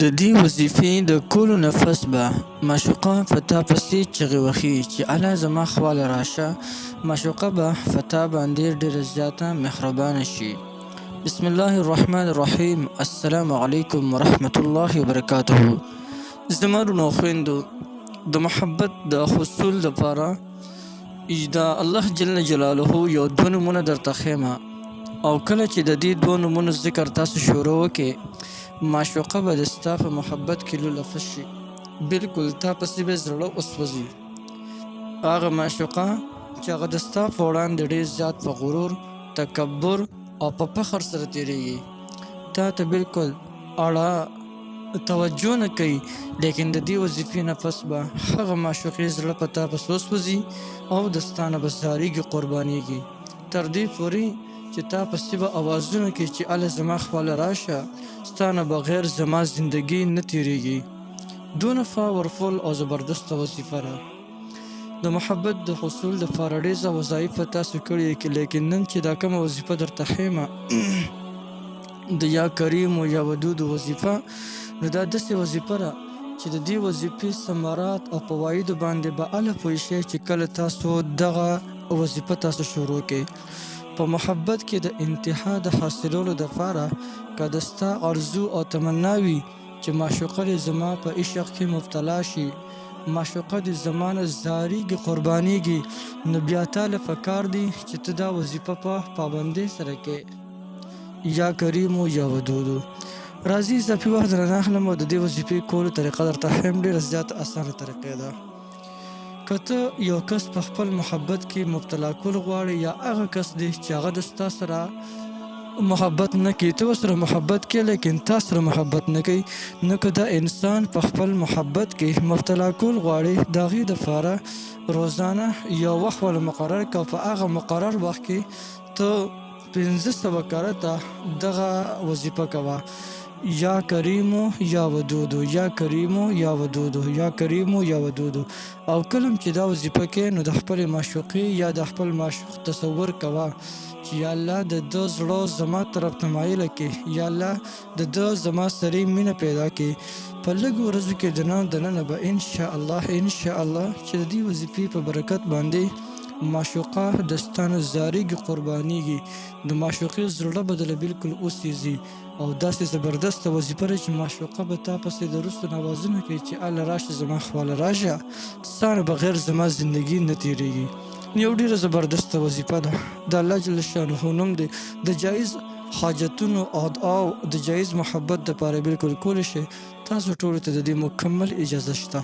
د دې وظیفې د کولو نفس به معشوقه په تا پسې چغې وهي چې اله زما خواله راشه. معشوقه به په تا باندې ډېره زیاته مهربانه شي. بسم الله الرحمن الرحیم. السلام علیکم ورحمة الله وبرکاته. زما ورونو خویندو، د محبت د حصول لپاره د الله جل جلاله یو دوه نومونه درته ښیمه، او کله چې د دې دوه نومونو ذکر تاسو شروع وکړئ، معشوقه به د ستا په محبت کې لولفه شي. بلکل تا پسې به زړه وسوځي. هغه معشوقه چې هغه د ستا په وړاندې ډېر زیات په غرور، تکبر او په فخر سره تېرېږي، تا ته بلکل اړه توجه نه کوي، لیکن د دې وظیفې نه پس به هغه معشوقې زړه په تا پسې وسوځي او د ستا نه به زارېږي، قربانېږي، تر دې پورې چې تا پسې به اوازونه کوي چې اله زما خواله راشه، ستا نه بغیر زما زندګي نه تېرېږي. دونه پاورفول او زبردسته وظیفه ده. د محبت د حصول دپاره ډېر وظایف تاسو کړي، لیکن نن چې دا کومه وظیفه درته ښیمه د یا کریم و یا ودود وظیفه، نو دا داسې وظیفه ده چې د دې وظیفې ثمرات او فوایدو باندې به اله پوه شئ چې کله تاسو دغه وظیفه تاسو شروع کړئ. په محبت کې د انتها د حاصلولو دپاره که د ستا آرزو او تمنا وي چې معشوقه دې زما په عشق کې مبتلا شي، معشوقه دې زما نه زارېږي، قربانېږي، نو بیا تاله پکار دی چې ته دا وظیفه په پابندۍ سره کې یا کریمو یا ودودو. راځي اضافي وخت درنه اخلم او د دې وظیفې کولو طریقه درته ښیم. ډېره زیاته اسانه طریقه ده. که ته یو کس په خپل محبت کې مبتلا کول غواړې، یا هغه کس دی چې هغه د ستا سره محبت نه کوي، ته ورسره محبت کوې لیکن تا سره محبت نه کوي، نو که دا انسان په خپل محبت کې مبتلا کول غواړي، د هغې دپاره روزانه یو وخت ول مقرر کړه، په هغه مقرر وخت کې ته 500 کرته دغه وظیفه کوه: یا کریمو یا ودودو، یا کریمو یا ودودو، یا کریمو یا ودودو. او کلم چې دا وظیفه کې، نو د خپل معشوقې یا د خپل معشوق تصور کوه چې یا الله د ده زړه زما طرف ته مایله کړي، یا الله د ده زما سره مینه پیدا کړي. په لږو ورځو کې دننه به انشاءالله چې د دې وظیفې په برکت باندې معشوقه د ستا نه زارېږي، قربانېږي، د معشوقې زړه به دله بلکل وسېزي. او داسې زبردسته وظیفه ده چې معشوقه به تا پسې د وروسته نه اوازونه کوي چې اله راشه زما خواله راشه، ستا نه بغیر زما زندګي نه تېرېږي. یو ډېره زبردسته وظیفه ده. د الله جل شانه نوم دی. د جایز حاجتونو او د جایز محبت دپاره بلکل کولی شئ. تاسو ټولو ته د دې مکمل اجازه شته.